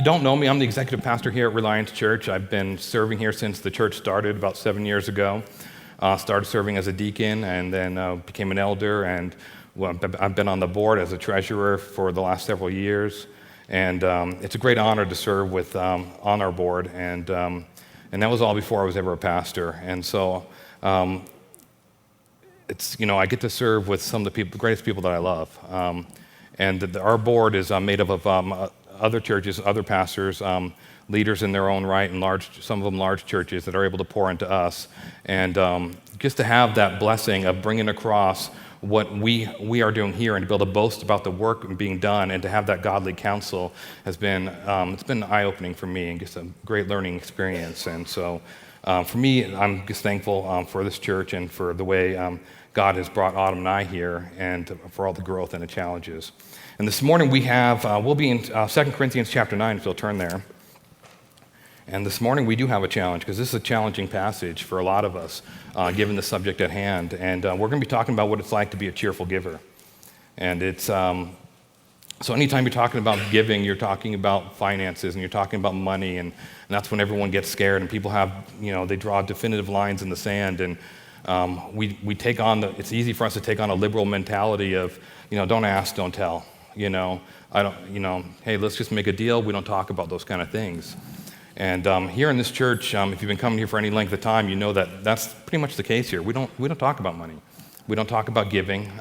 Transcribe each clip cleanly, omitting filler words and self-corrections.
don't know me, I'm the executive pastor here at Reliance Church. I've been serving here since the church started about 7 years ago. Started serving as a deacon and then became an elder, and I've been on the board as a treasurer for the last several years. And it's a great honor to serve with on our board, and that was all before I was ever a pastor. And so I get to serve with some of the greatest people that I love. Our board is made up of other churches, other pastors, leaders in their own right, and some of them large churches that are able to pour into us. And just to have that blessing of bringing across what we are doing here and to be able to boast about the work being done and to have that godly counsel has been, it's been eye-opening for me and just a great learning experience. And so for me, I'm just thankful for this church and for the way God has brought Autumn and I here, and for all the growth and the challenges. And this morning we'll be in 2 Corinthians chapter 9, if you'll turn there. And this morning we do have a challenge, because this is a challenging passage for a lot of us, given the subject at hand. And we're going to be talking about what it's like to be a cheerful giver. And it's so anytime you're talking about giving, you're talking about finances, and you're talking about money, and that's when everyone gets scared, and people have, they draw definitive lines in the sand, and we take on it's easy for us to take on a liberal mentality of, don't ask, don't tell. Hey, let's just make a deal. We don't talk about those kind of things. And here in this church, if you've been coming here for any length of time, you know that that's pretty much the case here. We don't talk about money. We don't talk about giving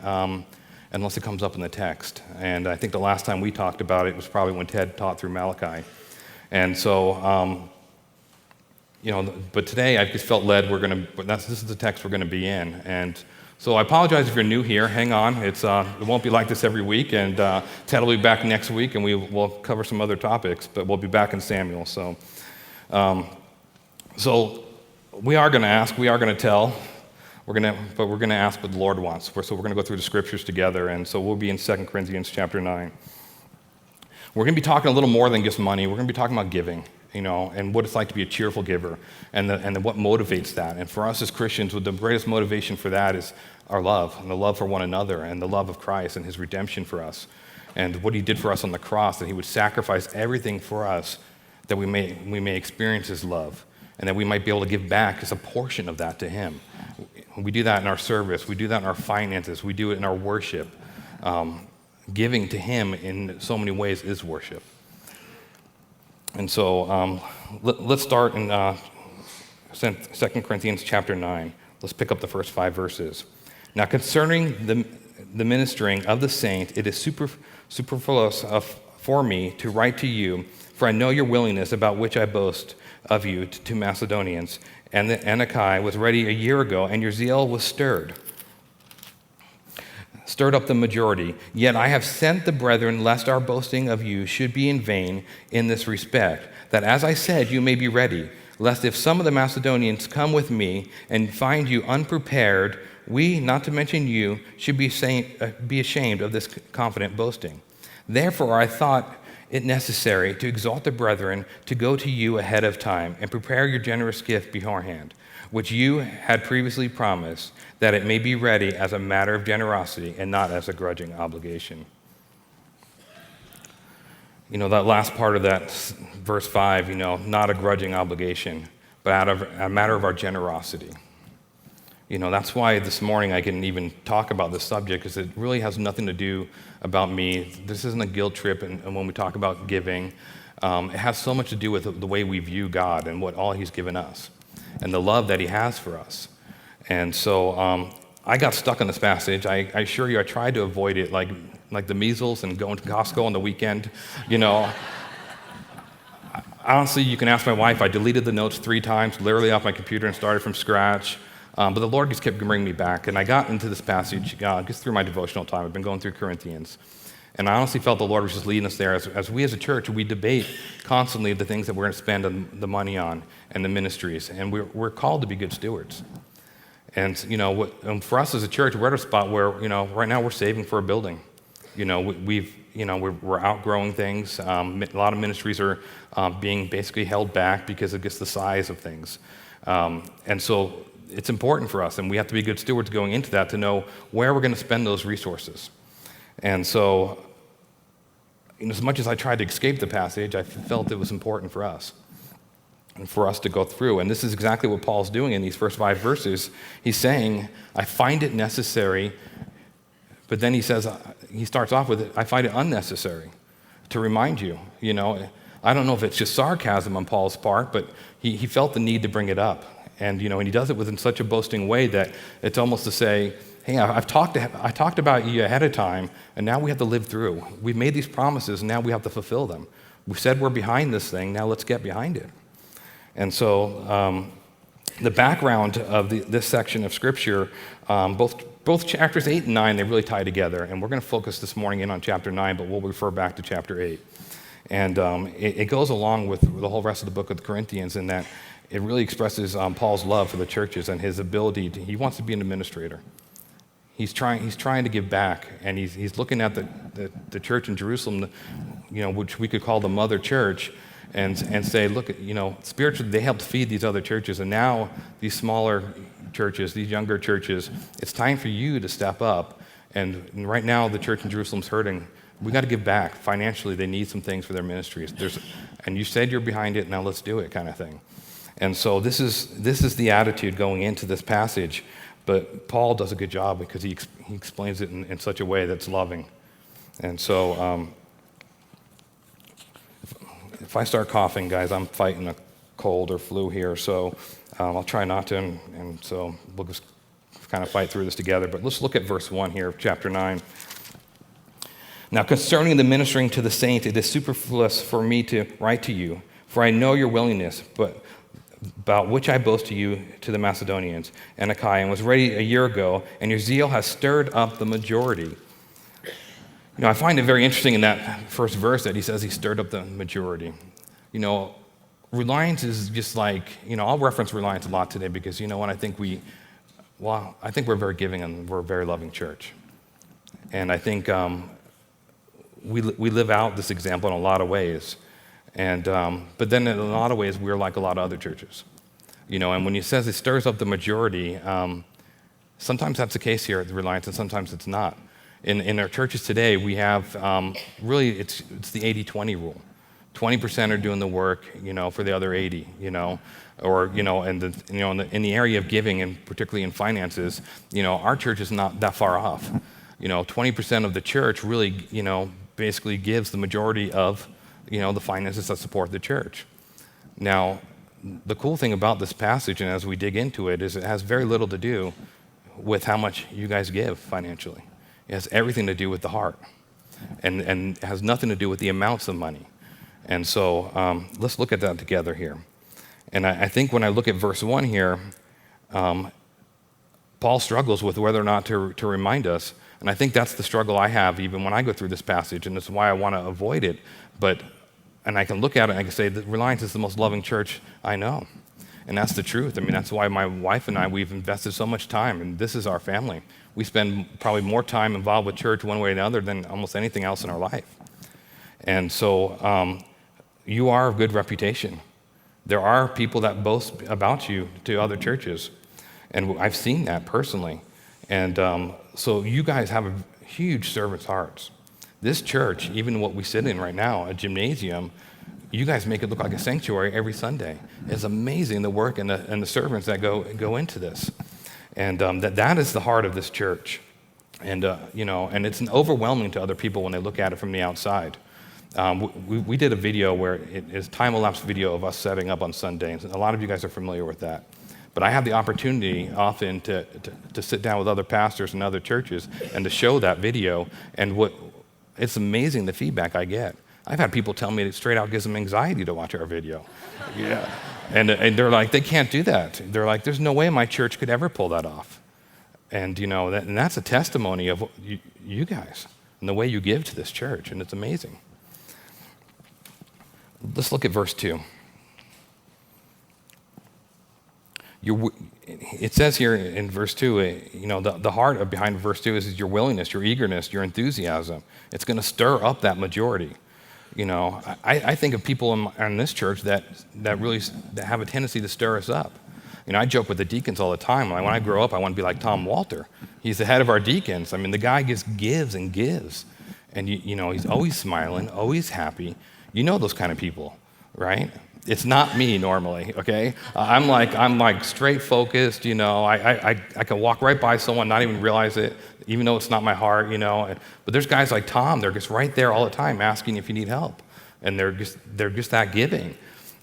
unless it comes up in the text. And I think the last time we talked about it was probably when Ted taught through Malachi. And so, but today I just felt led. This is the text we're going to be in. And so I apologize if you're new here. Hang on. It won't be like this every week, and Ted will be back next week, and we'll cover some other topics, but we'll be back in Samuel. So we are going to ask, we are going to tell, but we're going to ask what the Lord wants. So we're going to go through the scriptures together, and so we'll be in 2 Corinthians chapter 9. We're going to be talking a little more than just money. We're going to be talking about giving, and what it's like to be a cheerful giver, and what motivates that. And for us as Christians, the greatest motivation for that is our love, and the love for one another, and the love of Christ and his redemption for us, and what he did for us on the cross, that he would sacrifice everything for us, that we may experience his love, and that we might be able to give back as a portion of that to him. We do that in our service. We do that in our finances. We do it in our worship. Giving to him in so many ways is worship. And so let's start in 2 Corinthians chapter 9. Let's pick up the first 5 verses. Now concerning the ministering of the saint, it is superfluous for me to write to you, for I know your willingness, about which I boast of you to Macedonians. And the Anakai was ready a year ago, and your zeal was stirred up the majority. Yet I have sent the brethren, lest our boasting of you should be in vain in this respect, that as I said, you may be ready, lest if some of the Macedonians come with me and find you unprepared, we, not to mention you, should be ashamed of this confident boasting. Therefore I thought it necessary to exhort the brethren to go to you ahead of time and prepare your generous gift beforehand, which you had previously promised, that it may be ready as a matter of generosity and not as a grudging obligation. That last part of that verse 5, not a grudging obligation, but out of a matter of our generosity. That's why this morning I can even talk about this subject, because it really has nothing to do about me. This isn't a guilt trip, and when we talk about giving, it has so much to do with the way we view God and what all he's given us, and the love that he has for us. And so I got stuck on this passage. I assure you, I tried to avoid it like the measles and going to Costco on the weekend. Honestly, you can ask my wife. I deleted the notes 3 times, literally off my computer, and started from scratch. But the Lord just kept bringing me back. And I got into this passage just through my devotional time. I've been going through Corinthians. And I honestly felt the Lord was just leading us there. As we as a church, we debate constantly the things that we're going to spend the money on and the ministries. And we're called to be good stewards. And, for us as a church, we're at a spot where, right now we're saving for a building. We're outgrowing things. A lot of ministries are being basically held back because of just the size of things. And so it's important for us, and we have to be good stewards going into that to know where we're going to spend those resources. And so And as much as I tried to escape the passage, I felt it was important for us and for us to go through. And this is exactly what Paul's doing in these first 5 verses. He's saying, I find it necessary, but then he says, he starts off with it, I find it unnecessary to remind you. I don't know if it's just sarcasm on Paul's part, but he felt the need to bring it up. And, and he does it within such a boasting way that it's almost to say, hey, I talked about you ahead of time, and now we have to live through. We've made these promises, and now we have to fulfill them. We said we're behind this thing, now let's get behind it. And so the background of this section of Scripture, both chapters 8 and 9, they really tie together. And we're going to focus this morning in on chapter 9, but we'll refer back to chapter 8. And it goes along with the whole rest of the book of the Corinthians in that it really expresses Paul's love for the churches and his ability he wants to be an administrator. He's trying to give back, and he's looking at the church in Jerusalem, which we could call the mother church, and say, look, spiritually they helped feed these other churches, and now these smaller churches, these younger churches, it's time for you to step up. And right now the church in Jerusalem's hurting. We got to give back financially. They need some things for their ministries. And you said you're behind it, now let's do it, kind of thing. And so this is the attitude going into this passage. But Paul does a good job because he explains it in such a way that's loving. And so if I start coughing, guys, I'm fighting a cold or flu here, so I'll try not to, and so we'll just kind of fight through this together. But let's look at verse 1 here of chapter 9. Now concerning the ministering to the saints, it is superfluous for me to write to you, for I know your willingness, but about which I boast to you to the Macedonians and Achaia, and was ready a year ago, and your zeal has stirred up the majority. I find it very interesting in that first verse that he says he stirred up the majority. Reliance is just like, I'll reference Reliance a lot today because, what I think we're very giving and we're a very loving church. And I think we live out this example in a lot of ways. And but then in a lot of ways, we're like a lot of other churches. And when he says it stirs up the majority, sometimes that's the case here at the Reliance, and sometimes it's not. In our churches today, we have really it's the 80-20 rule. 20% are doing the work, for the other 80, or in the area of giving, and particularly in finances, our church is not that far off. 20% of the church really, basically gives the majority of the finances that support the church. Now, the cool thing about this passage, and as we dig into it, is it has very little to do with how much you guys give financially. It has everything to do with the heart, and has nothing to do with the amounts of money. And so let's look at that together here. And I think when I look at verse 1 here, Paul struggles with whether or not to remind us. And I think that's the struggle I have even when I go through this passage, and that's why I want to avoid it. And I can look at it and I can say that Reliance is the most loving church I know. And that's the truth. That's why my wife and I, we've invested so much time, and this is our family. We spend probably more time involved with church one way or another than almost anything else in our life. And so you are of good reputation. There are people that boast about you to other churches, and I've seen that personally. And so you guys have a huge servant's hearts. This church, even what we sit in right now, a gymnasium, you guys make it look like a sanctuary every Sunday. It's amazing the work and the servants that go into this. And that is the heart of this church. And, and it's overwhelming to other people when they look at it from the outside. We did a video where it is time-elapsed video of us setting up on Sundays. A lot of you guys are familiar with that. But I have the opportunity often to sit down with other pastors and other churches and to show that video. And it's amazing the feedback I get. I've had people tell me it straight out gives them anxiety to watch our video. Yeah. And they're like, they can't do that. They're like, there's no way my church could ever pull that off. And, and that's a testimony of you guys and the way you give to this church. And it's amazing. Let's look at verse 2. It says here in verse 2, the heart behind verse 2 is your willingness, your eagerness, your enthusiasm. It's going to stir up that majority. I think of people in this church that really have a tendency to stir us up. I joke with the deacons all the time. When I grow up, I want to be like Tom Walter. He's the head of our deacons. The guy just gives and gives. And he's always smiling, always happy. You know those kind of people, right? It's not me normally, okay? I'm like straight focused, I can walk right by someone, not even realize it, even though it's not my heart, But there's guys like Tom, they're just right there all the time asking if you need help. And they're just that giving.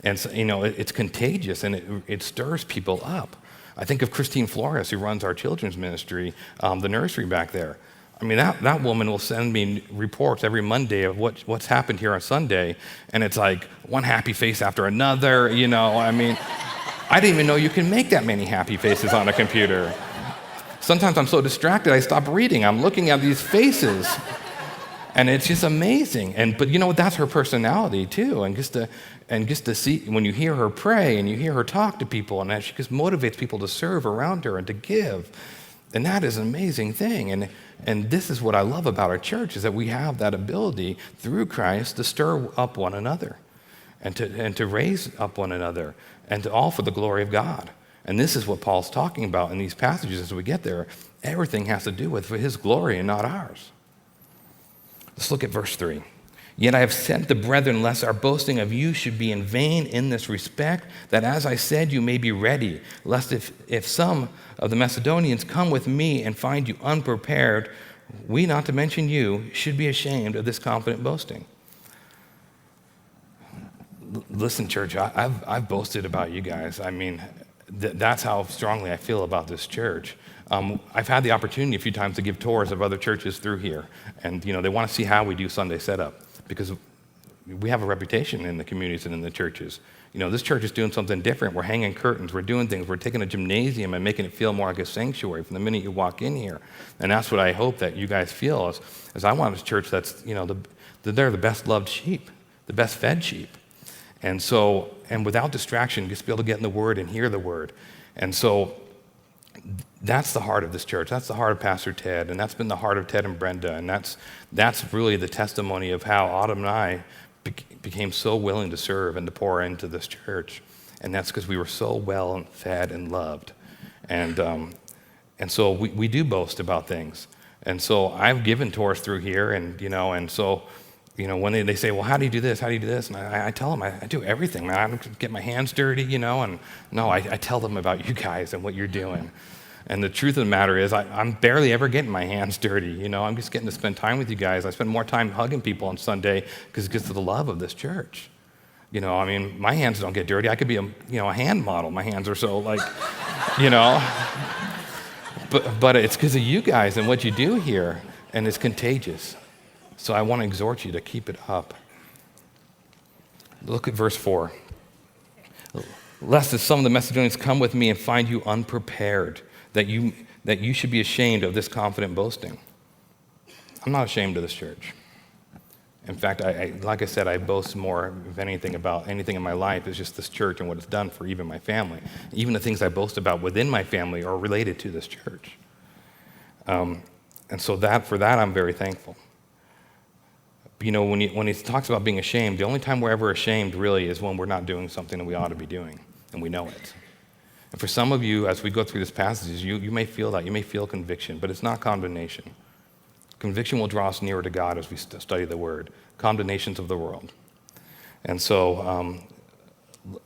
And so, it's contagious and it stirs people up. I think of Christine Flores, who runs our children's ministry, the nursery back there. I mean, that woman will send me reports every Monday of what's happened here on Sunday, and it's like one happy face after another, I mean, I didn't even know you can make that many happy faces on a computer. Sometimes I'm so distracted, I stop reading. I'm looking at these faces, and it's just amazing. But that's her personality too, and just to see when you hear her pray and you hear her talk to people, and that she just motivates people to serve around her and to give. And that is an amazing thing. And this is what I love about our church, is that we have that ability through Christ to stir up one another and to raise up one another and to all for the glory of God. And this is what Paul's talking about in these passages as we get there. Everything has to do with for his glory and not ours. Let's look at verse 3. Yet I have sent the brethren, lest our boasting of you should be in vain in this respect, that as I said, you may be ready, lest if some of the Macedonians come with me and find you unprepared, we, not to mention you, should be ashamed of this confident boasting. Listen, church, I've boasted about you guys. I mean, that's how strongly I feel about this church. I've had the opportunity a few times to give tours of other churches through here, and they want to see how we do Sunday setup, because we have a reputation in the communities and in the churches. This church is doing something different. We're hanging curtains. We're doing things. We're taking a gymnasium and making it feel more like a sanctuary from the minute you walk in here. And that's what I hope that you guys feel, as I want a church that's, they're the best loved sheep, the best fed sheep. And so, and without distraction, just be able to get in the Word and hear the Word. And so that's the heart of this church. That's the heart of Pastor Ted, and that's been the heart of Ted and Brenda. And that's really the testimony of how Autumn and I became so willing to serve and to pour into this church. And that's because we were so well fed and loved. And so we do boast about things. And so I've given tours through here, and so when they say, well, how do you do this? How do you do this? And I tell them, I do everything, man. I don't get my hands dirty, and no, I tell them about you guys and what you're doing. And the truth of the matter is, I'm barely ever getting my hands dirty, I'm just getting to spend time with you guys. I spend more time hugging people on Sunday because it gets to the love of this church. My hands don't get dirty. I could be a hand model. My hands are so but it's because of you guys and what you do here, and it's contagious. So I want to exhort you to keep it up. Look at verse 4. Lest as some of the Macedonians come with me and find you unprepared, that you should be ashamed of this confident boasting. I'm not ashamed of this church. In fact, like I said, I boast more of anything about anything in my life is just this church and what it's done for even my family. Even the things I boast about within my family are related to this church. And so for that, I'm very thankful. When he talks about being ashamed, the only time we're ever ashamed really is when we're not doing something that we ought to be doing, and we know it. And for some of you, as we go through this passage, you may feel that. You may feel conviction, but it's not condemnation. Conviction will draw us nearer to God as we study the Word. Condemnations of the world. And so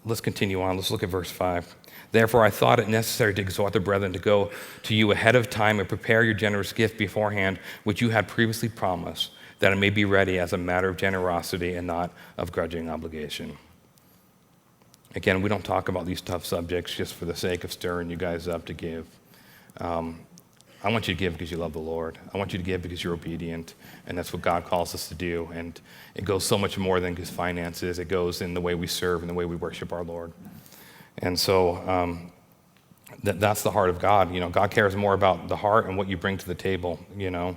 let's continue on. Let's look at verse 5. Therefore, I thought it necessary to exhort the brethren to go to you ahead of time and prepare your generous gift beforehand, which you had previously promised, that it may be ready as a matter of generosity and not of grudging obligation. Again, we don't talk about these tough subjects just for the sake of stirring you guys up to give. I want you to give because you love the Lord. I want you to give because you're obedient, and that's what God calls us to do. And it goes so much more than just finances. It goes in the way we serve and the way we worship our Lord. And so that's the heart of God. God cares more about the heart and what you bring to the table. In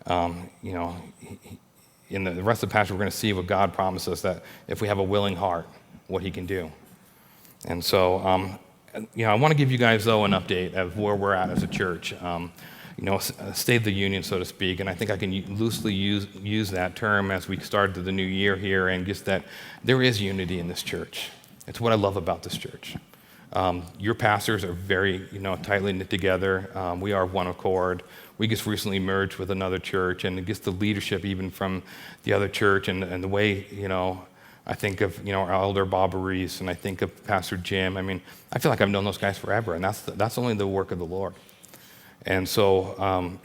the rest of the passage, we're going to see what God promises, that if we have a willing heart, what He can do. And so, I want to give you guys, though, an update of where we're at as a church. A state of the union, so to speak, and I think I can loosely use that term as we start the new year here, and just that there is unity in this church. It's what I love about this church. Your pastors are very, tightly knit together. We are one accord. We just recently merged with another church, and it gets the leadership even from the other church, and the way, I think of, our elder Bob Reese, and I think of Pastor Jim. I mean, I feel like I've known those guys forever, and that's only the work of the Lord. And so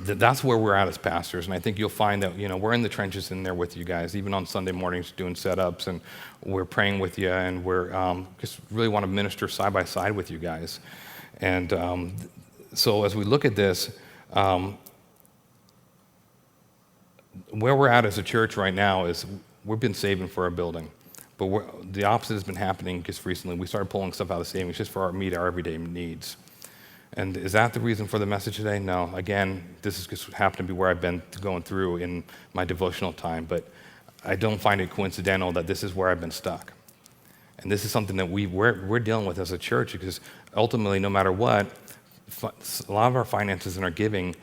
that's where we're at as pastors, and I think you'll find that, we're in the trenches in there with you guys, even on Sunday mornings doing setups, and we're praying with you, and we're just really want to minister side by side with you guys. And so as we look at this, where we're at as a church right now is we've been saving for our building, but the opposite has been happening just recently. We started pulling stuff out of savings just for meet our everyday needs. And is that the reason for the message today? No. Again, this is just happened to be where I've been going through in my devotional time, but I don't find it coincidental that this is where I've been stuck. And this is something that we're dealing with as a church, because ultimately, no matter what, a lot of our finances and our giving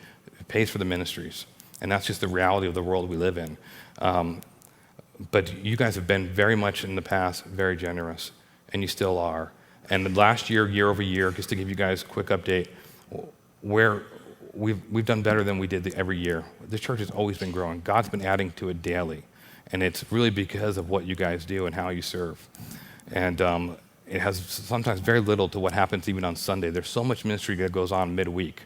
pays for the ministries. And that's just the reality of the world we live in. But you guys have been very much in the past very generous, and you still are. And last year, year over year, just to give you guys a quick update, where we've done better than we did every year. This church has always been growing. God's been adding to it daily. And it's really because of what you guys do and how you serve. And it has sometimes very little to what happens even on Sunday. There's so much ministry that goes on midweek.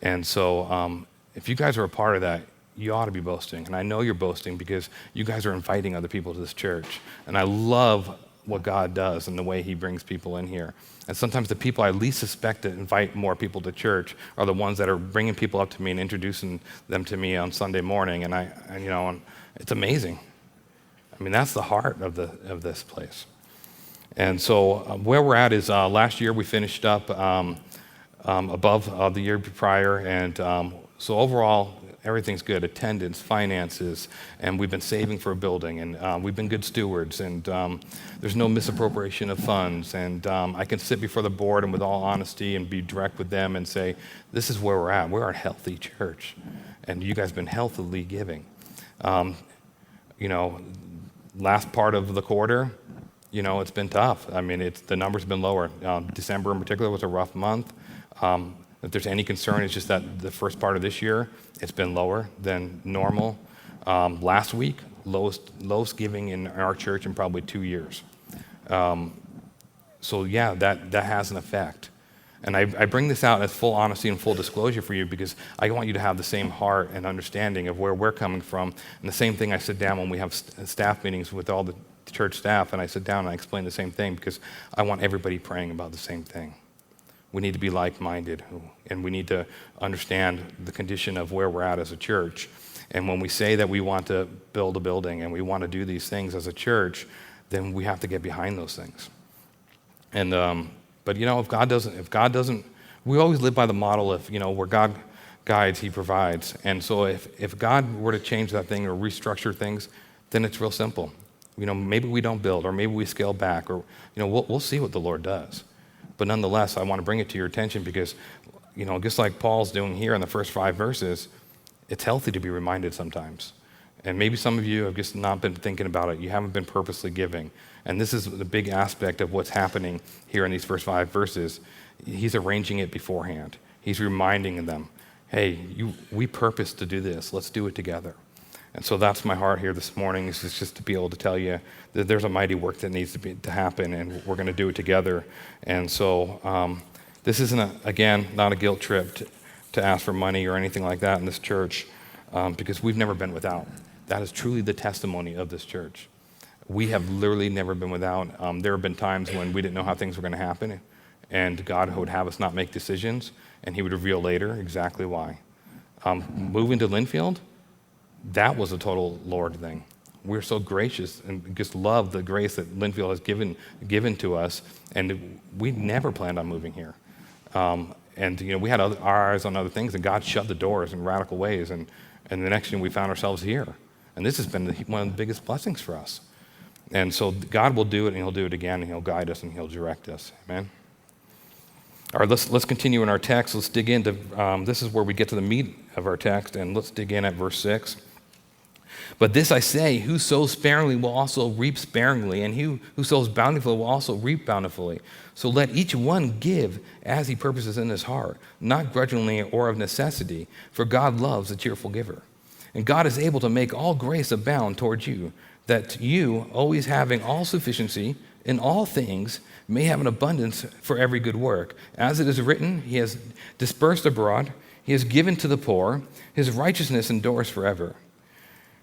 And so if you guys are a part of that, you ought to be boasting. And I know you're boasting because you guys are inviting other people to this church. And I love what God does and the way he brings people in here. And sometimes the people I least suspect to invite more people to church are the ones that are bringing people up to me and introducing them to me on Sunday morning. And it's amazing. I mean, that's the heart of this place. And so where we're at is last year we finished up above the year prior. And so overall, everything's good. Attendance, finances, and we've been saving for a building, and we've been good stewards, and there's no misappropriation of funds. And I can sit before the board and with all honesty and be direct with them and say, this is where we're at. We're a healthy church, and you guys have been healthily giving. Last part of the quarter, it's been tough. I mean, the numbers have been lower. December in particular was a rough month. If there's any concern, it's just that the first part of this year, it's been lower than normal. Last week, lowest giving in our church in probably 2 years. So yeah, that has an effect. And I bring this out as full honesty and full disclosure for you because I want you to have the same heart and understanding of where we're coming from. And the same thing I sit down when we have staff meetings with all the church staff, and I sit down and I explain the same thing because I want everybody praying about the same thing. We need to be like-minded, and we need to understand the condition of where we're at as a church. And when we say that we want to build a building and we want to do these things as a church, then we have to get behind those things. And but if God doesn't, we always live by the model of where God guides, He provides. And so if God were to change that thing or restructure things, then it's real simple. Maybe we don't build, or maybe we scale back, or we'll see what the Lord does. But nonetheless, I want to bring it to your attention because, just like Paul's doing here in the first 5 verses, it's healthy to be reminded sometimes. And maybe some of you have just not been thinking about it. You haven't been purposely giving. And this is the big aspect of what's happening here in these first 5 verses. He's arranging it beforehand. He's reminding them, hey, we purpose to do this. Let's do it together. And so that's my heart here this morning, is just to be able to tell you that there's a mighty work that needs to happen, and we're going to do it together. And so this isn't, again, not a guilt trip to ask for money or anything like that in this church, because we've never been without. That is truly the testimony of this church. We have literally never been without. There have been times when we didn't know how things were going to happen, and God would have us not make decisions, and He would reveal later exactly why. Moving to Linfield, that was a total Lord thing. We're so gracious and just love the grace that Linfield has given to us, and we never planned on moving here. We had our eyes on other things, and God shut the doors in radical ways, and the next thing we found ourselves here. And this has been one of the biggest blessings for us. And so God will do it, and He'll do it again, and He'll guide us, and He'll direct us. Amen? All right, let's continue in our text. Let's dig into, this is where we get to the meat of our text, and let's dig in at verse 6. But this I say, who sows sparingly will also reap sparingly, and who sows bountifully will also reap bountifully. So let each one give as he purposes in his heart, not grudgingly or of necessity, for God loves a cheerful giver. And God is able to make all grace abound towards you, that you, always having all sufficiency in all things, may have an abundance for every good work. As it is written, he has dispersed abroad, he has given to the poor, his righteousness endures forever.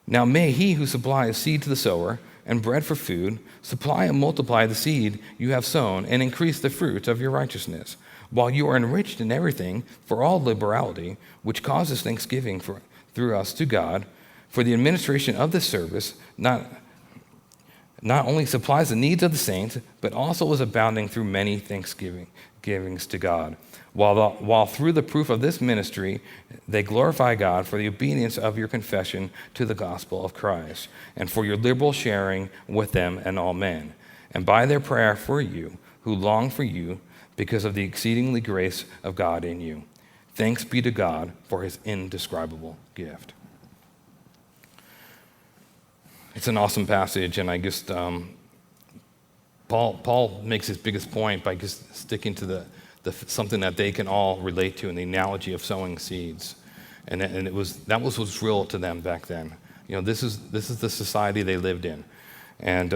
Now may he who supplies seed to the sower and bread for food supply and multiply the seed you have sown and increase the fruit of your righteousness, while you are enriched in everything for all liberality, which causes thanksgiving through us to God, for the administration of this service not only supplies the needs of the saints, but also is abounding through many thanksgivings to God. While through the proof of this ministry, they glorify God for the obedience of your confession to the gospel of Christ, and for your liberal sharing with them and all men, and by their prayer for you, who long for you because of the exceedingly grace of God in you. Thanks be to God for his indescribable gift. It's an awesome passage, and I just, Paul makes his biggest point by just sticking to the something that they can all relate to in the analogy of sowing seeds. And that was what's real to them back then. You know, this is the society they lived in. And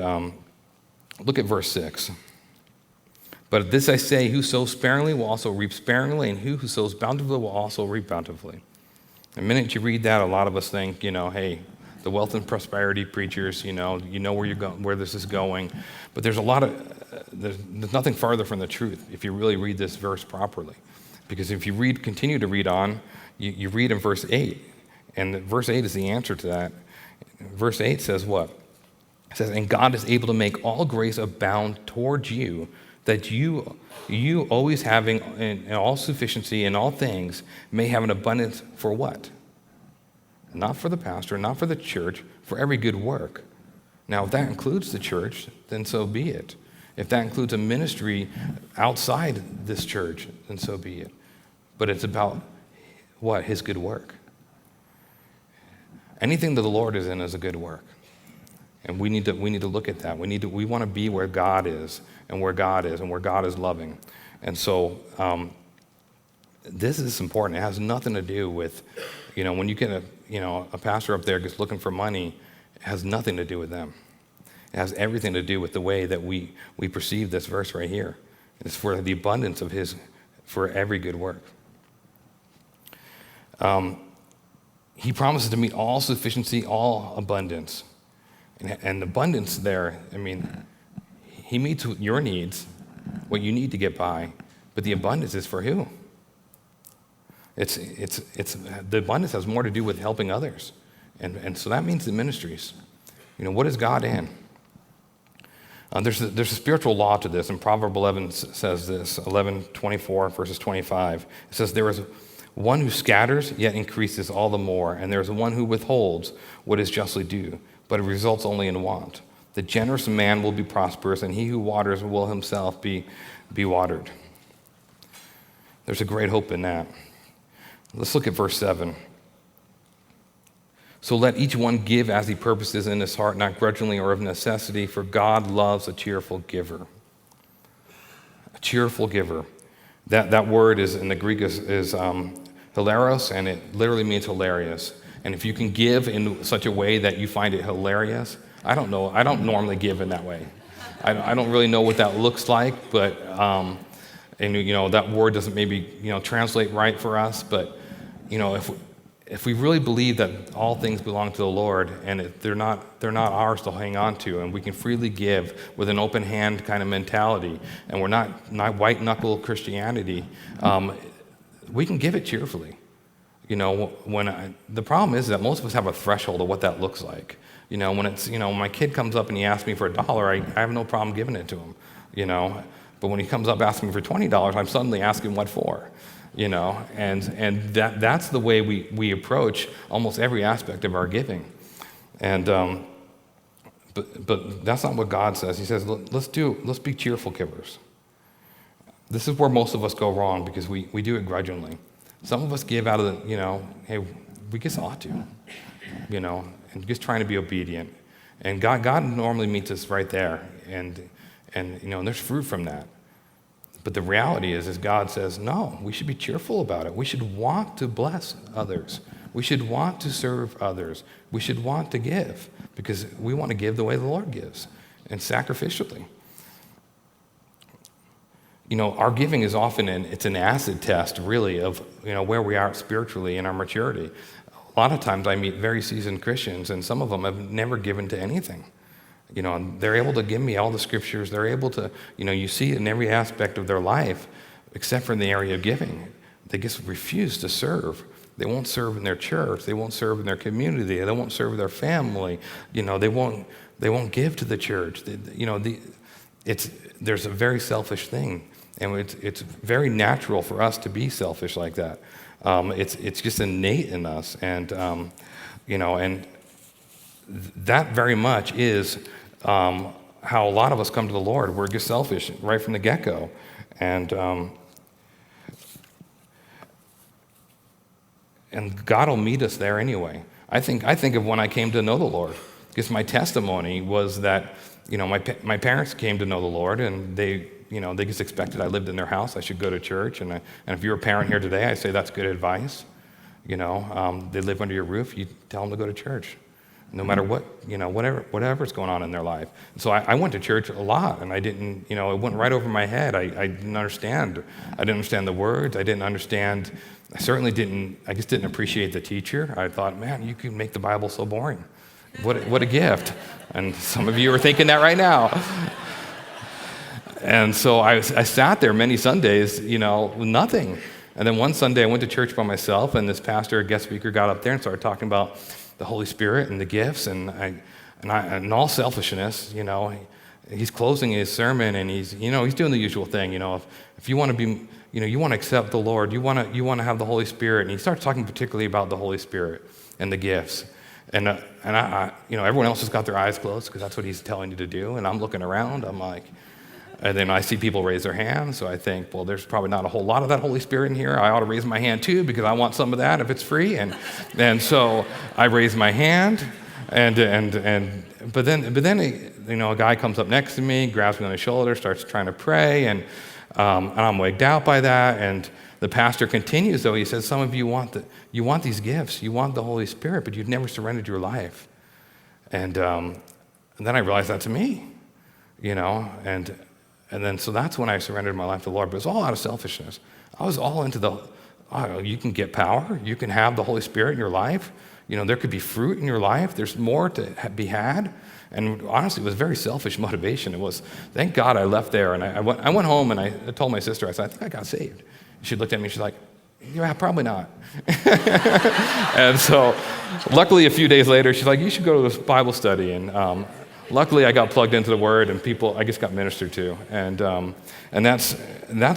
look at verse 6. But this I say, who sows sparingly will also reap sparingly, and who sows bountifully will also reap bountifully. The minute you read that, a lot of us think, hey, the wealth and prosperity preachers, you know where you're going, where this is going. But there's there's nothing farther from the truth if you really read this verse properly. Because if you continue to read on, you read in verse 8, and verse 8 is the answer to that. Verse 8 says what? It says, and God is able to make all grace abound towards you, that you always having in all sufficiency in all things may have an abundance for what? Not for the pastor, not for the church, for every good work. Now, if that includes the church, then so be it. If that includes a ministry outside this church, then so be it. But it's about what? His good work. Anything that the Lord is in is a good work. And we need to look at that. We want to be where God is and where God is loving. And so this is important. It has nothing to do with, when you get a pastor up there just looking for money, it has nothing to do with them. It has everything to do with the way that we perceive this verse right here. It's for the abundance of his, for every good work. He promises to meet all sufficiency, all abundance. And abundance there, he meets your needs, what you need to get by, but the abundance is for who? It's the abundance has more to do with helping others. And so that means the ministries. What is God in? There's a spiritual law to this, and Proverbs 11 says this, 11:24 verses 25. It says, there is one who scatters, yet increases all the more, and there is one who withholds what is justly due, but it results only in want. The generous man will be prosperous, and he who waters will himself be watered. There's a great hope in that. Let's look at verse 7. So let each one give as he purposes in his heart, not grudgingly or of necessity, for God loves a cheerful giver. A cheerful giver. That word is in the Greek is hilaros, and it literally means hilarious. And if you can give in such a way that you find it hilarious, I don't know. I don't normally give in that way. I don't really know what that looks like, but that word doesn't maybe translate right for us. But if we really believe that all things belong to the Lord and they're not ours to hang on to, and we can freely give with an open hand kind of mentality, and we're not white knuckle Christianity, we can give it cheerfully. The problem is that most of us have a threshold of what that looks like. When it's when my kid comes up and he asks me for $1, I have no problem giving it to him. But when he comes up asking for $20, I'm suddenly asking what for. And that's the way we approach almost every aspect of our giving. And but that's not what God says. He says, let's be cheerful givers. This is where most of us go wrong, because we do it grudgingly. Some of us give out of hey, we just ought to, and just trying to be obedient. And God normally meets us right there, and there's fruit from that. But the reality is God says, no, we should be cheerful about it. We should want to bless others. We should want to serve others. We should want to give, because we want to give the way the Lord gives, and sacrificially. Our giving is often it's an acid test, really, of where we are spiritually in our maturity. A lot of times I meet very seasoned Christians, and some of them have never given to anything. And they're able to give me all the scriptures. They're able to, you see it in every aspect of their life, except for in the area of giving. They just refuse to serve. They won't serve in their church. They won't serve in their community. They won't serve their family. They won't give to the church. There's a very selfish thing, and it's very natural for us to be selfish like that. It's just innate in us, and that very much is how a lot of us come to the Lord. We're just selfish right from the get-go, and God will meet us there anyway. I think of when I came to know the Lord, because my testimony was that my parents came to know the Lord, and they just expected I lived in their house. I should go to church, and if you're a parent here today, I say that's good advice. They live under your roof. You tell them to go to church, no matter what, whatever's going on in their life. So I went to church a lot, and I didn't, it went right over my head. I didn't understand. I didn't understand the words. I just didn't appreciate the teacher. I thought, man, you can make the Bible so boring. What a gift. And some of you are thinking that right now. And so I sat there many Sundays, with nothing. And then one Sunday I went to church by myself, and this pastor, a guest speaker, got up there and started talking about the Holy Spirit and the gifts, and in all selfishness, he's closing his sermon, and he's doing the usual thing. If you want to be, you want to accept the Lord, you want to have the Holy Spirit, and he starts talking particularly about the Holy Spirit and the gifts. And everyone else has got their eyes closed because that's what he's telling you to do. And I'm looking around. I'm like, and then I see people raise their hands. So I think, well, there's probably not a whole lot of that Holy Spirit in here. I ought to raise my hand too because I want some of that if it's free. And so I raise my hand. But then a guy comes up next to me, grabs me on the shoulder, starts trying to pray, and I'm wigged out by that. And the pastor continues, though. He says, some of you want these gifts. You want the Holy Spirit, but you've never surrendered your life. And then I realized that's me, and then so that's when I surrendered my life to the Lord. But it was all out of selfishness. I was all into you can get power. You can have the Holy Spirit in your life. There could be fruit in your life. There's more to be had. And honestly, it was very selfish motivation. It was, thank God I left there. And I went home, and I told my sister, I said, I think I got saved. She looked at me, she's like, yeah, probably not. And so luckily a few days later, she's like, you should go to this Bible study. And luckily I got plugged into the Word, and people, I just got ministered to. And that's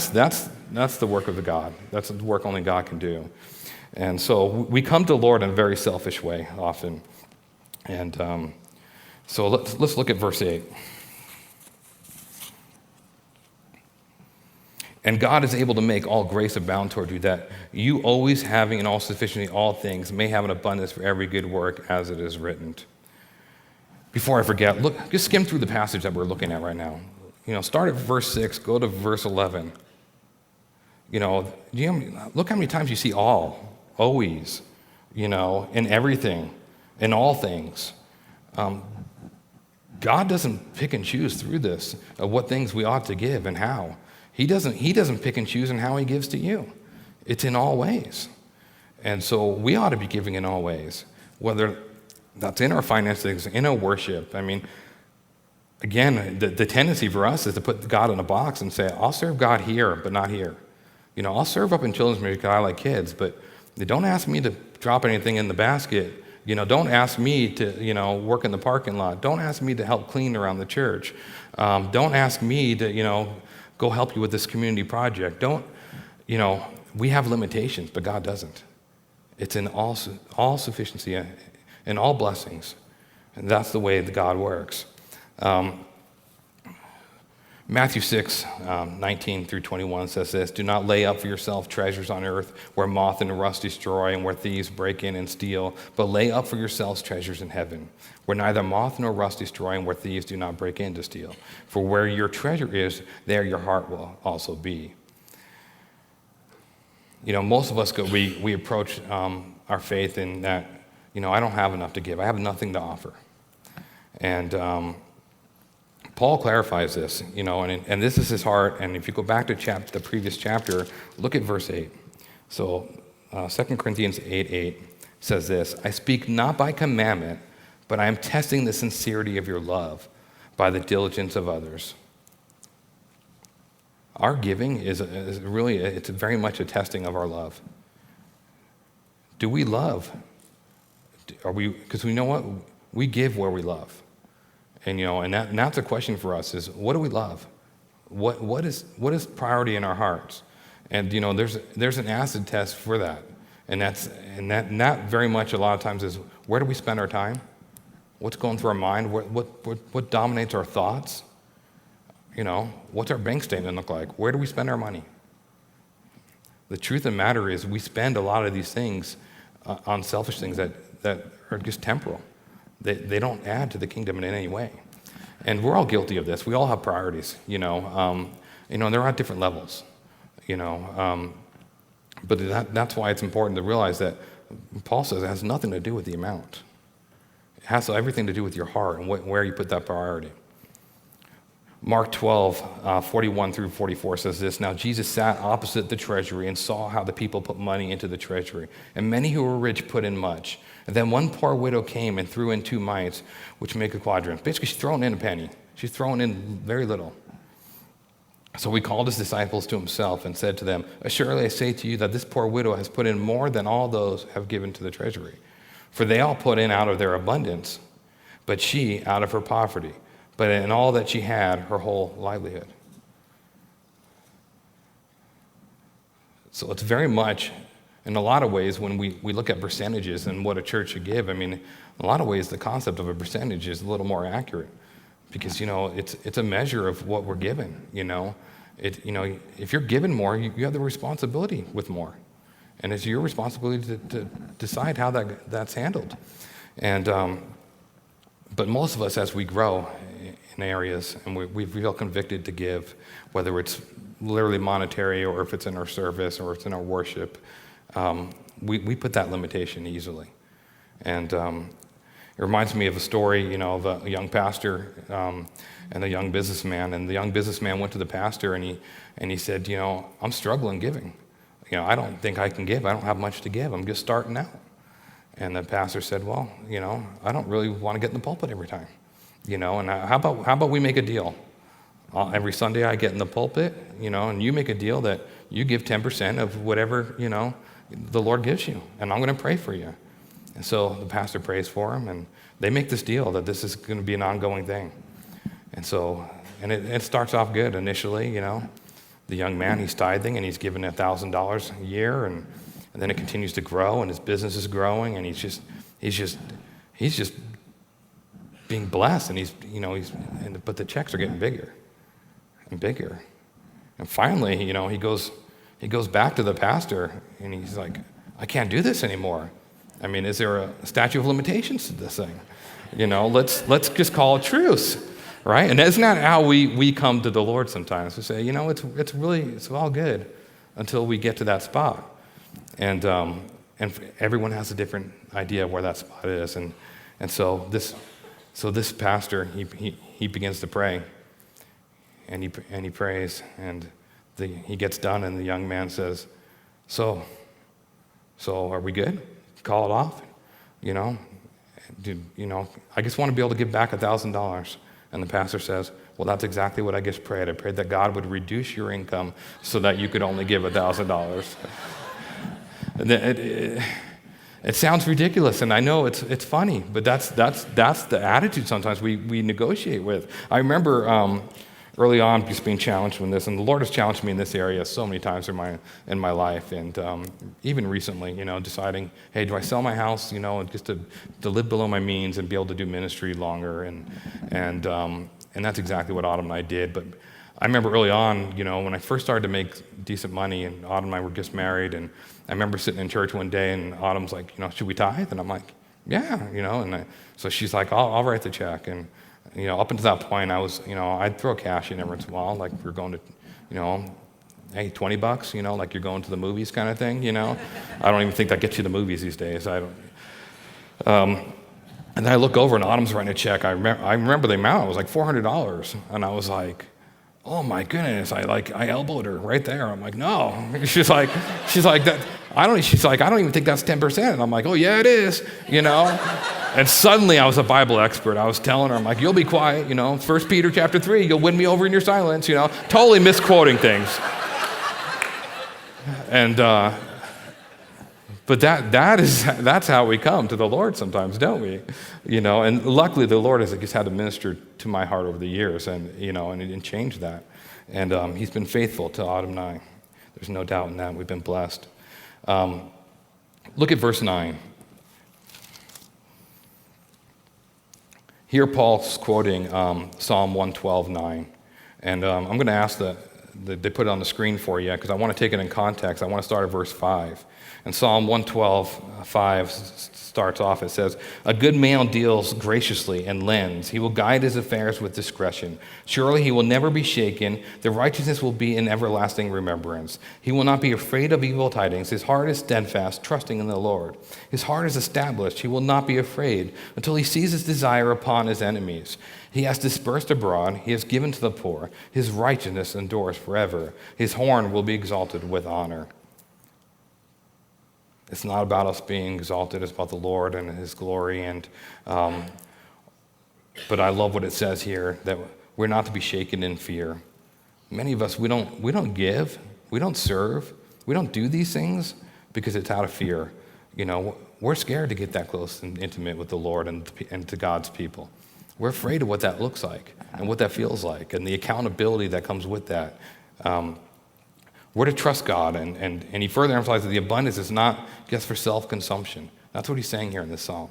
the work of the God. That's the work only God can do. And so we come to the Lord in a very selfish way often. And so let's look at verse 8. And God is able to make all grace abound toward you, that you always having in all sufficiency all things may have an abundance for every good work, as it is written. Before I forget, just skim through the passage that we're looking at right now. Start at verse 6, go to verse 11. Look how many times you see all, always, in everything, in all things. God doesn't pick and choose through this of what things we ought to give and how. He doesn't pick and choose in how he gives to you. It's in all ways. And so we ought to be giving in all ways, whether that's in our finances, in our worship. I mean, again, the tendency for us is to put God in a box and say, I'll serve God here, but not here. I'll serve up in children's ministry because I like kids, but don't ask me to drop anything in the basket. Don't ask me to, work in the parking lot. Don't ask me to help clean around the church. Don't ask me to, go help you with this community project. We have limitations, but God doesn't. It's in all sufficiency and all blessings. And that's the way that God works. Matthew 6, 19 through 21 says this, "Do not lay up for yourself treasures on earth where moth and rust destroy and where thieves break in and steal, but lay up for yourselves treasures in heaven where neither moth nor rust destroy and where thieves do not break in to steal. For where your treasure is, there your heart will also be." Most of us we approach our faith in that, I don't have enough to give. I have nothing to offer. And Paul clarifies this, and this is his heart. And if you go back to the previous chapter, look at verse 8. So 2 Corinthians 8:8 says this, "I speak not by commandment, but I am testing the sincerity of your love by the diligence of others." Our giving is really, it's very much a testing of our love. Do we love? Because we know what? We give where we love. And that's a question for us is, what do we love? What is priority in our hearts? And there's an acid test for that. And that very much a lot of times is, where do we spend our time? What's going through our mind? What dominates our thoughts? What's our bank statement look like? Where do we spend our money? The truth of the matter is we spend a lot of these things on selfish things that are just temporal. They don't add to the kingdom in any way. And we're all guilty of this. We all have priorities, and they're at different levels, But that's why it's important to realize that Paul says it has nothing to do with the amount. It has everything to do with your heart and where you put that priority. Mark 12, 41 through 44 says this, "Now Jesus sat opposite the treasury and saw how the people put money into the treasury. And many who were rich put in much. And then one poor widow came and threw in 2 mites, which make a quadrant." Basically, she's throwing in a penny. She's throwing in very little. "So he called his disciples to himself and said to them, 'Assuredly I say to you that this poor widow has put in more than all those have given to the treasury. For they all put in out of their abundance, but she out of her poverty. But in all that she had, her whole livelihood.'" So it's very much, in a lot of ways, when we look at percentages and what a church should give, in a lot of ways, the concept of a percentage is a little more accurate because, it's a measure of what we're given, If you're given more, you have the responsibility with more. And it's your responsibility to decide how that's handled. And but most of us, as we grow in areas and we feel convicted to give, whether it's literally monetary or if it's in our service or it's in our worship, we put that limitation easily. And it reminds me of a story, of a young pastor and a young businessman. And the young businessman went to the pastor and he said, "I'm struggling giving. I don't think I can give. I don't have much to give. I'm just starting out." And the pastor said, "Well, I don't really want to get in the pulpit every time, and how about we make a deal? Every Sunday I get in the pulpit, and you make a deal that you give 10% of whatever, the Lord gives you, and I'm going to pray for you." And so the pastor prays for him, and they make this deal that this is going to be an ongoing thing. And it starts off good initially, The young man, he's tithing, and he's given $1,000 a year, and then it continues to grow, and his business is growing, and he's just being blessed, and but the checks are getting bigger and bigger. And finally, he goes back to the pastor, and he's like, "I can't do this anymore. Is there a statute of limitations to this thing? Let's just call a truce." Right? And isn't that how we come to the Lord sometimes? We say, it's all good until we get to that spot. And everyone has a different idea of where that spot is. And so this pastor, he begins to pray. And he prays, and he gets done, and the young man says, so are we good? Call it off? I just want to be able to give back $1,000. And the pastor says, "Well, that's exactly what I just prayed. I prayed that God would reduce your income so that you could only give $1,000. It sounds ridiculous, and I know it's funny, but that's the attitude sometimes we negotiate with. I remember early on just being challenged with this, and the Lord has challenged me in this area so many times in my life, and even recently, deciding, hey, do I sell my house, just to live below my means and be able to do ministry longer, and that's exactly what Autumn and I did. But I remember early on, when I first started to make decent money, and Autumn and I were just married, and I remember sitting in church one day, and Autumn's like, should we tithe? And I'm like, yeah, so she's like, I'll write the check. And, up until that point, I was, I'd throw cash in every once in a while, like we're going to, hey, $20, like you're going to the movies kind of thing, I don't even think that gets you to the movies these days. And then I look over, and Autumn's writing a check. I remember the amount. It was like $400. And I was like, oh my goodness, I elbowed her right there. I'm like, no. She's like, that. She's like, I don't even think that's 10%. And I'm like, oh yeah, it is, And suddenly I was a Bible expert. I was telling her, I'm like, you'll be quiet, 1 Peter chapter 3, you'll win me over in your silence, totally misquoting things. And, but that's how we come to the Lord sometimes, don't we? And luckily the Lord has just had to minister to my heart over the years, and changed that. And He's been faithful to Autumn and I. There's no doubt in that. We've been blessed. Look at verse 9. Here Paul's quoting Psalm 112:9, and I'm going to ask that they put it on the screen for you because I want to take it in context. I want to start at verse 5. And Psalm 112:5 starts off, it says, "A good man deals graciously and lends. He will guide his affairs with discretion. Surely he will never be shaken. The righteousness will be in everlasting remembrance. He will not be afraid of evil tidings. His heart is steadfast, trusting in the Lord. His heart is established. He will not be afraid until he sees his desire upon his enemies. He has dispersed abroad. He has given to the poor. His righteousness endures forever. His horn will be exalted with honor." It's not about us being exalted. It's about the Lord and His glory. But I love what it says here, that we're not to be shaken in fear. Many of us, we don't give, we don't serve, we don't do these things because it's out of fear. We're scared to get that close and intimate with the Lord and to God's people. We're afraid of what that looks like and what that feels like and the accountability that comes with that. We're to trust God, and he further emphasizes that the abundance is not just for self-consumption. That's what he's saying here in this psalm.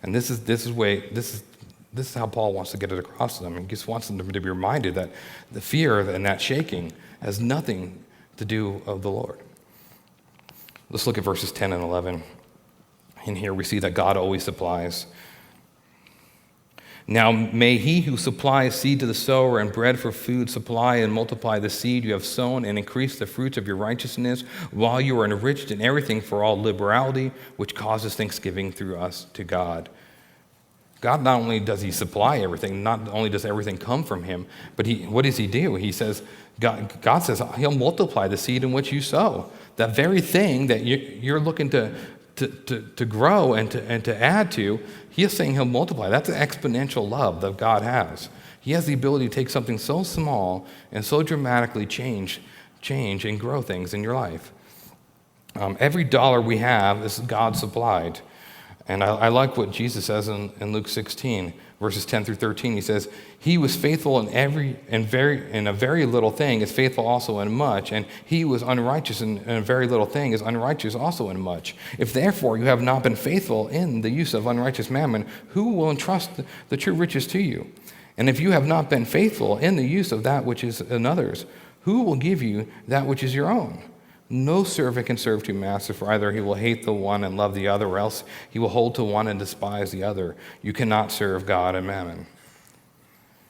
And this is how Paul wants to get it across to them. He just wants them to be reminded that the fear and that shaking has nothing to do with the Lord. Let's look at verses 10 and 11. In here we see that God always supplies. "Now may he who supplies seed to the sower and bread for food supply and multiply the seed you have sown and increase the fruits of your righteousness, while you are enriched in everything for all liberality, which causes thanksgiving through us to God." God, not only does he supply everything, not only does everything come from him, but what does he do? He says, God says he'll multiply the seed in which you sow. That very thing that you're looking to grow and to add to, he is saying he'll multiply. That's an exponential love that God has. He has the ability to take something so small and so dramatically change and grow things in your life. Every dollar we have is God supplied. And I like what Jesus says in Luke 16, verses 10 through 13. He says, "He was faithful in a very little thing is faithful also in much, and he was unrighteous in a very little thing is unrighteous also in much. If therefore you have not been faithful in the use of unrighteous mammon, who will entrust the true riches to you? And if you have not been faithful in the use of that which is another's, who will give you that which is your own? No servant can serve two masters, for either he will hate the one and love the other, or else he will hold to one and despise the other. You cannot serve God and mammon."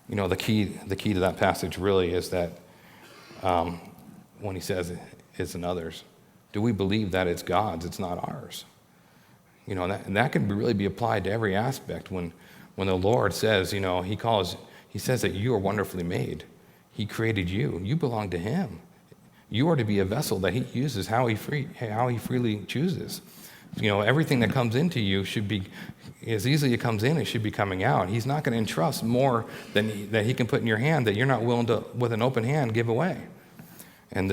The key to that passage really is that when he says it's another's, do we believe that it's God's, it's not ours? And that can really be applied to every aspect. When the Lord says, he says that you are wonderfully made. He created you. You belong to him. You are to be a vessel that he uses how he freely chooses. Everything that comes into you should be, as easily it comes in, it should be coming out. He's not going to entrust more that he can put in your hand that you're not willing to, with an open hand, give away. And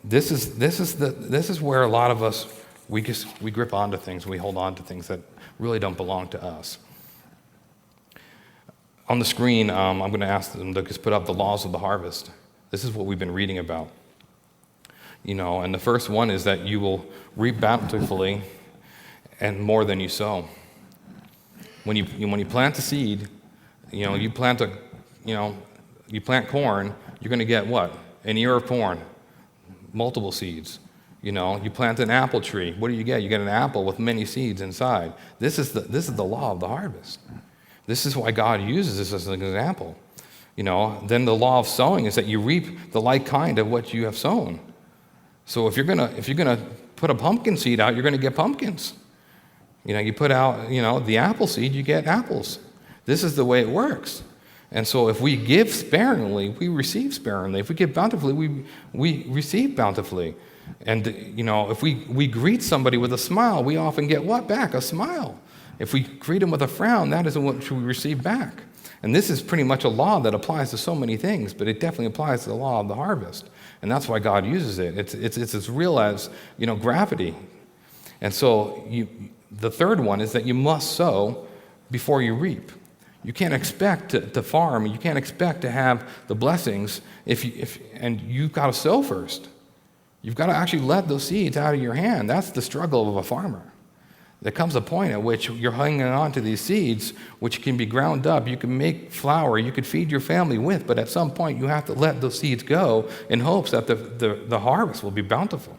this is where a lot of us, we grip onto things, we hold on to things that really don't belong to us. On the screen, I'm going to ask them to just put up the laws of the harvest. This is what we've been reading about. And the first one is that you will reap bountifully and more than you sow. When you plant a seed, you plant You plant corn, you're going to get what? An ear of corn, multiple seeds. You plant an apple tree. What do you get? You get an apple with many seeds inside. This is the law of the harvest. This is why God uses this as an example. Then the law of sowing is that you reap the like kind of what you have sown. So if you're gonna put a pumpkin seed out, you're gonna get pumpkins. You put out the apple seed, you get apples. This is the way it works. And so if we give sparingly, we receive sparingly. If we give bountifully, we receive bountifully. And if we greet somebody with a smile, we often get what back? A smile. If we greet them with a frown, that isn't what we receive back. And this is pretty much a law that applies to so many things, but it definitely applies to the law of the harvest. And that's why God uses it. It's as real as gravity. And so the third one is that you must sow before you reap. You can't expect to farm. You can't expect to have the blessings and you've got to sow first. You've got to actually let those seeds out of your hand. That's the struggle of a farmer. There comes a point at which you're hanging on to these seeds, which can be ground up. You can make flour. You could feed your family with, but at some point you have to let those seeds go in hopes that the harvest will be bountiful.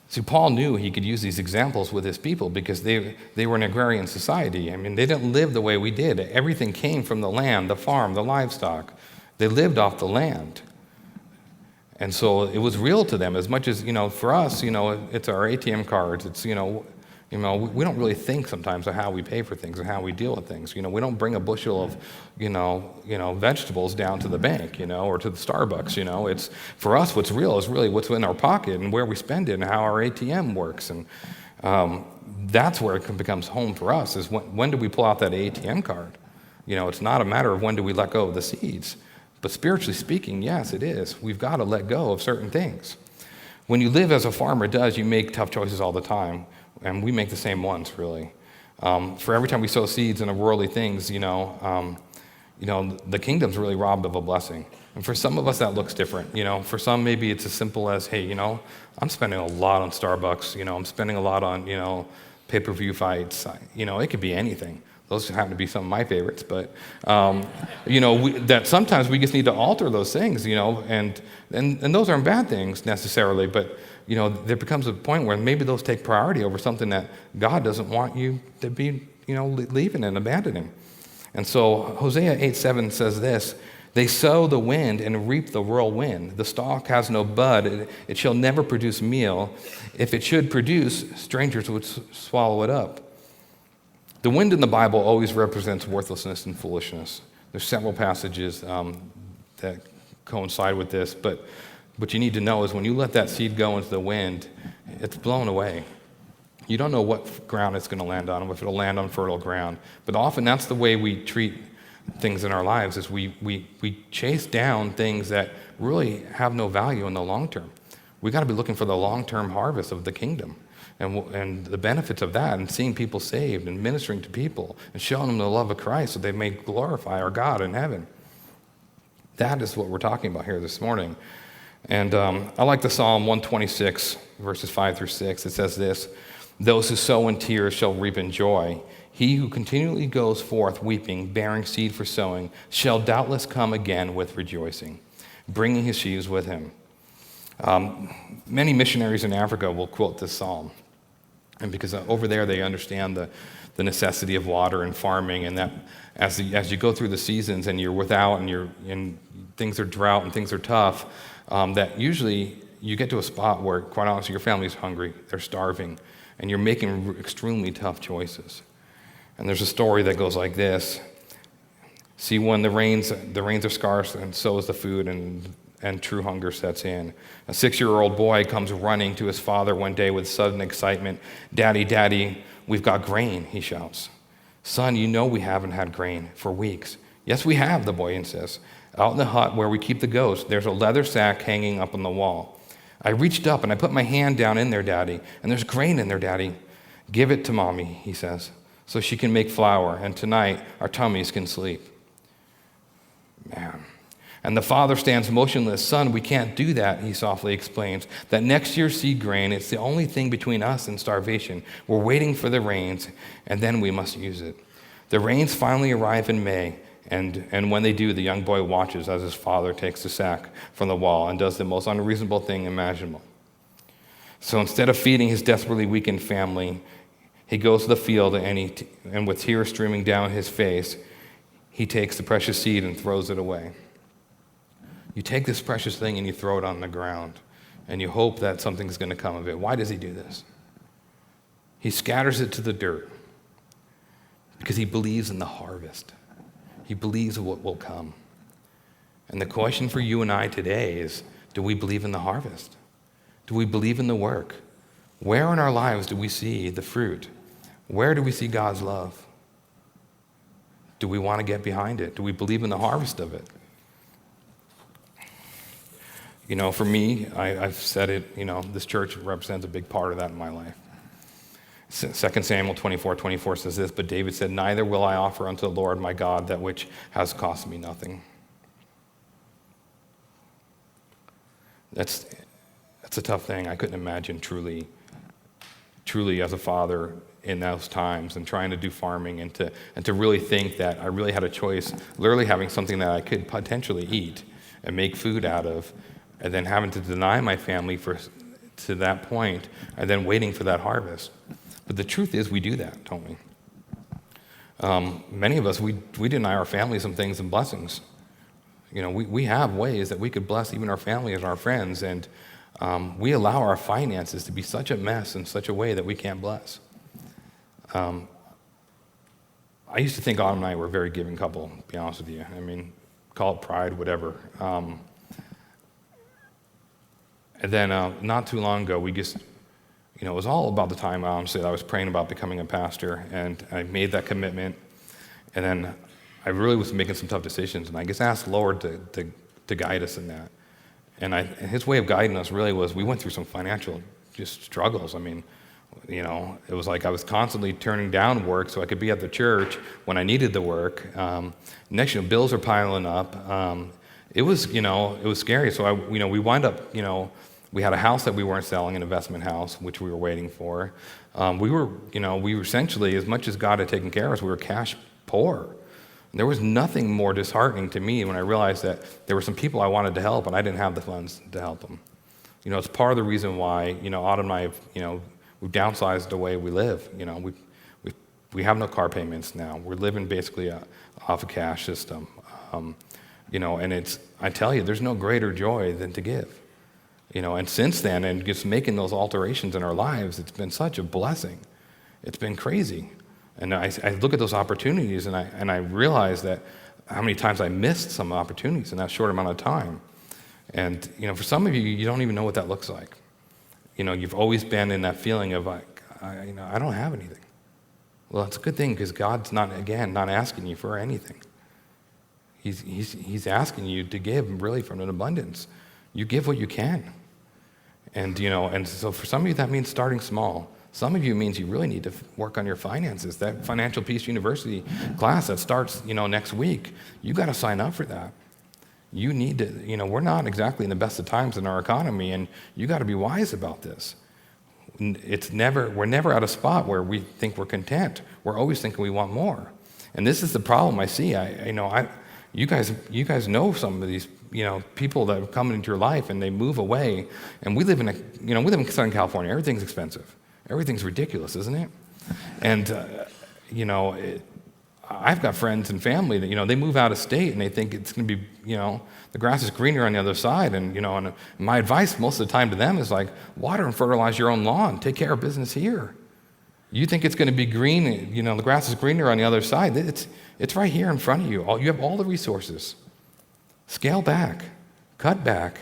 See, Paul knew he could use these examples with his people because they were an agrarian society. I mean, they didn't live the way we did. Everything came from the land, the farm, the livestock. They lived off the land. And so it was real to them as much as, for us, it's our ATM cards. It's, we don't really think sometimes of how we pay for things and how we deal with things. We don't bring a bushel of, vegetables down to the bank, or to the Starbucks, It's, for us, what's real is really what's in our pocket and where we spend it and how our ATM works. And that's where it becomes home for us is when do we pull out that ATM card? It's not a matter of when do we let go of the seeds. But spiritually speaking, yes, it is. We've got to let go of certain things. When you live as a farmer does, you make tough choices all the time, and we make the same ones, really. For every time we sow seeds into worldly things, the kingdom's really robbed of a blessing. And for some of us, that looks different. For some, maybe it's as simple as, hey, I'm spending a lot on Starbucks. I'm spending a lot on, pay-per-view fights. It could be anything. Those happen to be some of my favorites, but that sometimes we just need to alter those things, and those aren't bad things necessarily, but there becomes a point where maybe those take priority over something that God doesn't want you to be, leaving and abandoning. And so Hosea 8:7 says this: "They sow the wind and reap the whirlwind. The stalk has no bud; it shall never produce meal. If it should produce, strangers would swallow it up." The wind in the Bible always represents worthlessness and foolishness. There's several passages that coincide with this, but what you need to know is when you let that seed go into the wind, it's blown away. You don't know what ground it's going to land on, if it'll land on fertile ground. But often that's the way we treat things in our lives, is we chase down things that really have no value in the long term. We've got to be looking for the long-term harvest of the kingdom. And the benefits of that, and seeing people saved and ministering to people and showing them the love of Christ so they may glorify our God in heaven. That is what we're talking about here this morning. And I like the Psalm 126, verses 5 through 6. It says this: "Those who sow in tears shall reap in joy. He who continually goes forth weeping, bearing seed for sowing, shall doubtless come again with rejoicing, bringing his sheaves with him." Many missionaries in Africa will quote this psalm. And because over there they understand the necessity of water and farming, and that as you go through the seasons and you're without and things are drought and things are tough, that usually you get to a spot where, quite honestly, your family's hungry, they're starving, and you're making extremely tough choices. And there's a story that goes like this: "See, when the rains are scarce, and so is the food, and true hunger sets in. A 6-year-old boy comes running to his father one day with sudden excitement. 'Daddy, Daddy, we've got grain,' he shouts. 'Son, we haven't had grain for weeks.' 'Yes, we have,' the boy insists. 'Out in the hut where we keep the goats, there's a leather sack hanging up on the wall. I reached up and I put my hand down in there, Daddy, and there's grain in there, Daddy.' 'Give it to Mommy,' he says, 'so she can make flour, and tonight our tummies can sleep.'" Man. And the father stands motionless. "Son, we can't do that," he softly explains. "That next year's seed grain, it's the only thing between us and starvation. We're waiting for the rains, and then we must use it." The rains finally arrive in May, and when they do, the young boy watches as his father takes the sack from the wall and does the most unreasonable thing imaginable. So instead of feeding his desperately weakened family, he goes to the field and with tears streaming down his face, he takes the precious seed and throws it away. You take this precious thing and you throw it on the ground, and you hope that something's going to come of it. Why does he do this? He scatters it to the dirt because he believes in the harvest. He believes in what will come. And the question for you and I today is, do we believe in the harvest? Do we believe in the work? Where in our lives do we see the fruit? Where do we see God's love? Do we want to get behind it? Do we believe in the harvest of it? For me, I've said it, this church represents a big part of that in my life. 2 Samuel 24:24 says this, but David said, neither will I offer unto the Lord my God that which has cost me nothing. That's a tough thing. I couldn't imagine truly as a father in those times and trying to do farming and to really think that I really had a choice, literally having something that I could potentially eat and make food out of, and then having to deny my family to that point, and then waiting for that harvest. But the truth is, we do that, don't we? Many of us, we deny our family some things and blessings. We have ways that we could bless even our family and our friends, and we allow our finances to be such a mess in such a way that we can't bless. I used to think Autumn and I were a very giving couple, to be honest with you. Call it pride, whatever. And then not too long ago, we just, it was all about the time, honestly, that I was praying about becoming a pastor, and I made that commitment, and then I really was making some tough decisions, and I just asked the Lord to guide us in that. And his way of guiding us really was, we went through some financial just struggles. It was like I was constantly turning down work so I could be at the church when I needed the work. Next, bills are piling up. It was scary. So we wind up, we had a house that we weren't selling, an investment house, which we were waiting for. We were essentially, as much as God had taken care of us, we were cash poor. There was nothing more disheartening to me when I realized that there were some people I wanted to help, and I didn't have the funds to help them. It's part of the reason why, Autumn and I have, we've downsized the way we live. We have no car payments now. We're living basically off a cash system. And I tell you, there's no greater joy than to give. And since then, and just making those alterations in our lives, it's been such a blessing. It's been crazy. And I look at those opportunities, and I realize that how many times I missed some opportunities in that short amount of time. And, for some of you, you don't even know what that looks like. You've always been in that feeling of like, I don't have anything. Well, it's a good thing, because God's not asking you for anything. He's asking you to give really from an abundance. You give what you can. And, and so for some of you, that means starting small. Some of you means you really need to work on your finances. That Financial Peace University class that starts, next week, you got to sign up for that. You need to, we're not exactly in the best of times in our economy, and you got to be wise about this. We're never at a spot where we think we're content. We're always thinking we want more. And this is the problem I see. You guys know some of these, people that have come into your life and they move away. And we live in Southern California. Everything's expensive. Everything's ridiculous, isn't it? And, I've got friends and family that, they move out of state and they think it's going to be, the grass is greener on the other side. And, and my advice most of the time to them is like, water and fertilize your own lawn. Take care of business here. You think it's going to be green, the grass is greener on the other side. It's right here in front of you. You have all the resources. Scale back. Cut back.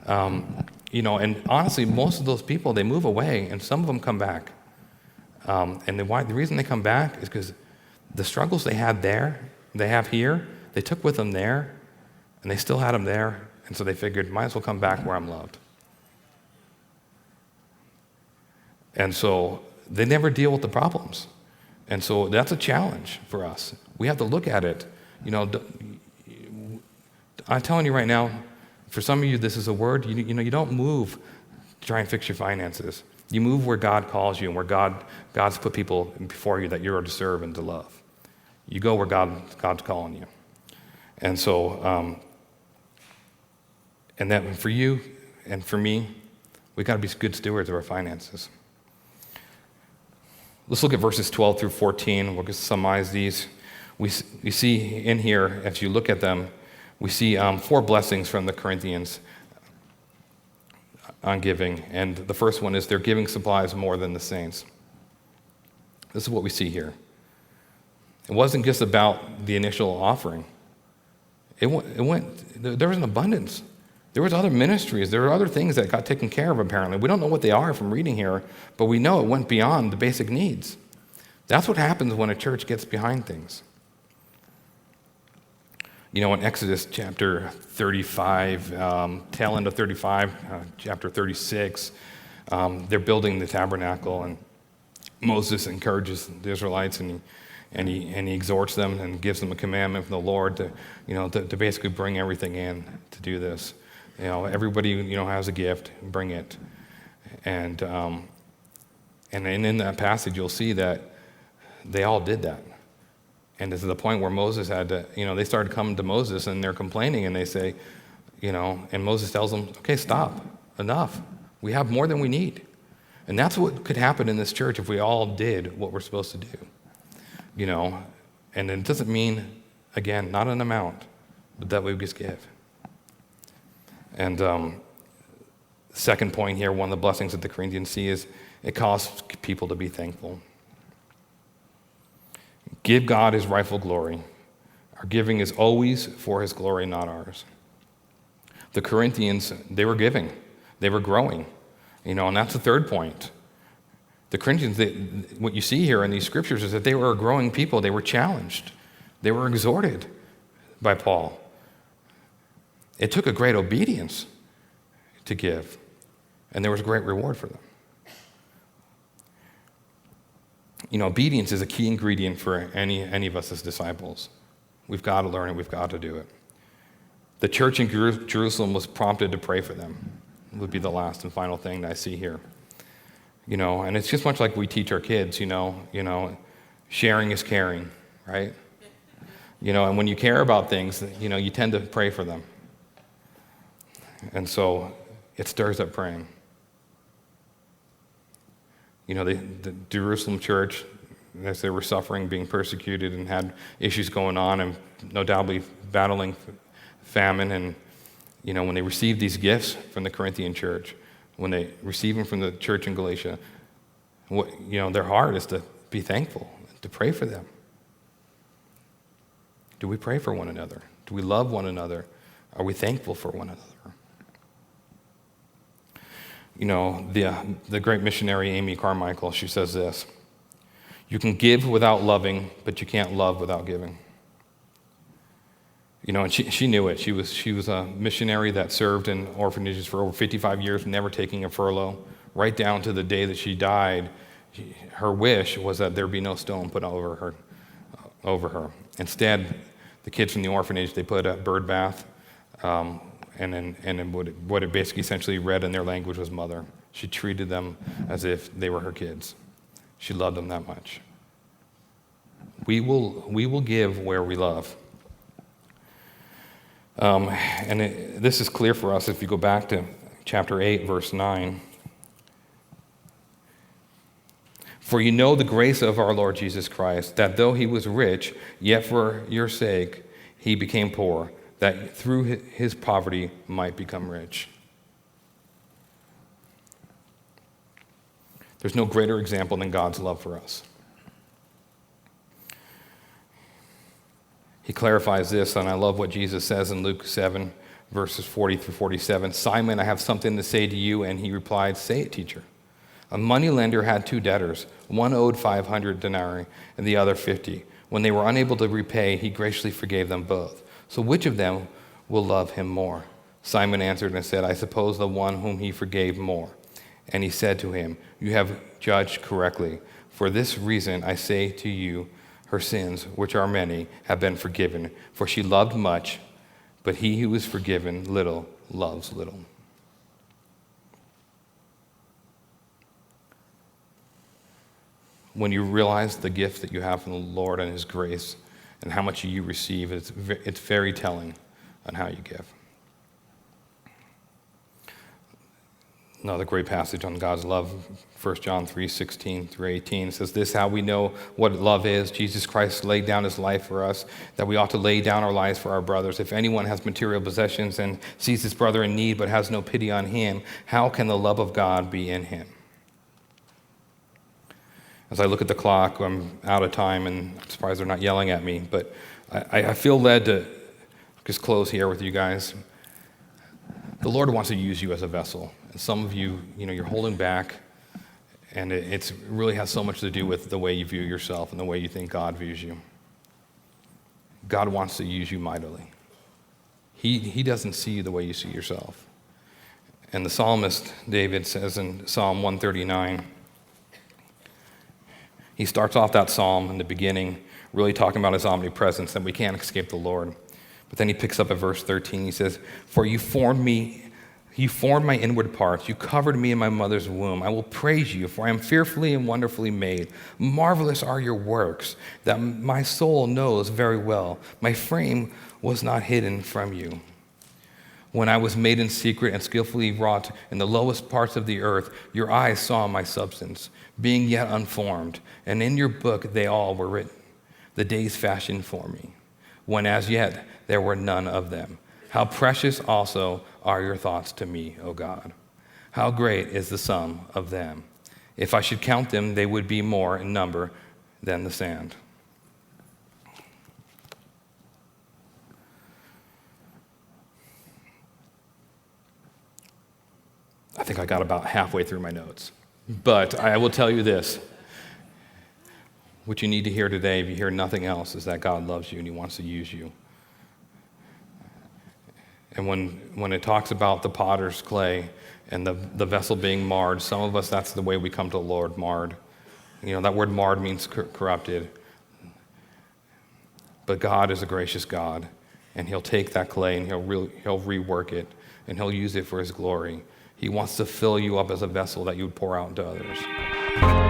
And honestly, most of those people, they move away, and some of them come back. And the reason they come back is because the struggles they had there, they have here, they took with them there, and they still had them there, and so they figured, might as well come back where I'm loved. And so they never deal with the problems. And so that's a challenge for us. We have to look at it. I'm telling you right now, for some of you, this is a word. You don't move to try and fix your finances. You move where God calls you and where God's put people before you that you're to serve and to love. You go where God's calling you. And so, and that for you and for me, we got to be good stewards of our finances. Let's look at verses 12 through 14. We'll just summarize these. We see in here, as you look at them, we see 4 blessings from the Corinthians on giving. And the first one is their giving supplies more than the saints. This is what we see here. It wasn't just about the initial offering. There was an abundance. There was other ministries. There were other things that got taken care of, apparently. We don't know what they are from reading here, but we know it went beyond the basic needs. That's what happens when a church gets behind things. You know, in Exodus chapter 35, tail end of 35, chapter 36, they're building the tabernacle, and Moses encourages the Israelites, and he exhorts them and gives them a commandment from the Lord to basically bring everything in to do this. You know, everybody has a gift, bring it, and in that passage you'll see that they all did that. And to the point where Moses had to, they started coming to Moses and they're complaining and they say, and Moses tells them, okay, stop, enough. We have more than we need. And that's what could happen in this church if we all did what we're supposed to do. And it doesn't mean, again, not an amount, but that we just give. And second point here, one of the blessings that the Corinthians see is it causes people to be thankful. Give God his rightful glory. Our giving is always for his glory, not ours. The Corinthians, they were giving. They were growing. And that's the third point. The Corinthians, what you see here in these scriptures is that they were a growing people. They were challenged. They were exhorted by Paul. It took a great obedience to give, and there was a great reward for them. Obedience is a key ingredient for any of us as disciples. We've got to learn it. We've got to do it. The church in Jerusalem was prompted to pray for them. It would be the last and final thing that I see here. And it's just much like we teach our kids, sharing is caring, right? And when you care about things, you tend to pray for them. And so it stirs up praying. The Jerusalem church, as they were suffering, being persecuted, and had issues going on, and no doubtly battling famine. And, when they received these gifts from the Corinthian church, when they receive them from the church in Galatia, their heart is to be thankful, to pray for them. Do we pray for one another? Do we love one another? Are we thankful for one another? The great missionary Amy Carmichael, she says this: you can give without loving, but you can't love without giving. And she knew it. She was a missionary that served in orphanages for over 55 years, never taking a furlough. Right down to the day that she died, her wish was that there be no stone put over her. Instead, the kids from the orphanage, they put a bird bath, and then what it basically essentially read in their language was mother. She treated them as if they were her kids. She loved them that much. We will give where we love. This is clear for us if you go back to chapter 8, verse 9. For you know the grace of our Lord Jesus Christ, that though he was rich, yet for your sake he became poor, that through his poverty might become rich. There's no greater example than God's love for us. He clarifies this, and I love what Jesus says in Luke 7, verses 40 through 47. Simon, I have something to say to you, and he replied, say it, teacher. A moneylender had 2 debtors. One owed 500 denarii, and the other 50. When they were unable to repay, he graciously forgave them both. So which of them will love him more? Simon answered and said, I suppose the one whom he forgave more. And he said to him, you have judged correctly. For this reason I say to you, her sins, which are many, have been forgiven. For she loved much, but he who is forgiven little loves little. When you realize the gift that you have from the Lord and his grace, and how much you receive. It's very telling on how you give. Another great passage on God's love, 1 John 3:16 through 18 says, "This is how we know what love is. Jesus Christ laid down his life for us, that we ought to lay down our lives for our brothers. If anyone has material possessions and sees his brother in need but has no pity on him, how can the love of God be in him?" As I look at the clock, I'm out of time, and I'm surprised they're not yelling at me, but I feel led to just close here with you guys. The Lord wants to use you as a vessel. And some of you, you're holding back, and it really has so much to do with the way you view yourself and the way you think God views you. God wants to use you mightily. He doesn't see you the way you see yourself. And the psalmist, David, says in Psalm 139, he starts off that psalm in the beginning, really talking about his omnipresence, that we can't escape the Lord. But then he picks up at verse 13. He says, "For you formed my inward parts. You covered me in my mother's womb. I will praise you, for I am fearfully and wonderfully made. Marvelous are your works, that my soul knows very well. My frame was not hidden from you. When I was made in secret and skillfully wrought in the lowest parts of the earth, your eyes saw my substance, being yet unformed, and in your book they all were written, the days fashioned for me, when as yet there were none of them. How precious also are your thoughts to me, O God. How great is the sum of them. If I should count them, they would be more in number than the sand." I think I got about halfway through my notes. But I will tell you this. What you need to hear today, if you hear nothing else, is that God loves you and he wants to use you. And when it talks about the potter's clay and the vessel being marred, some of us, that's the way we come to the Lord, marred. That word marred means corrupted. But God is a gracious God, and he'll take that clay and he'll rework it, and he'll use it for his glory. He wants to fill you up as a vessel that you would pour out into others.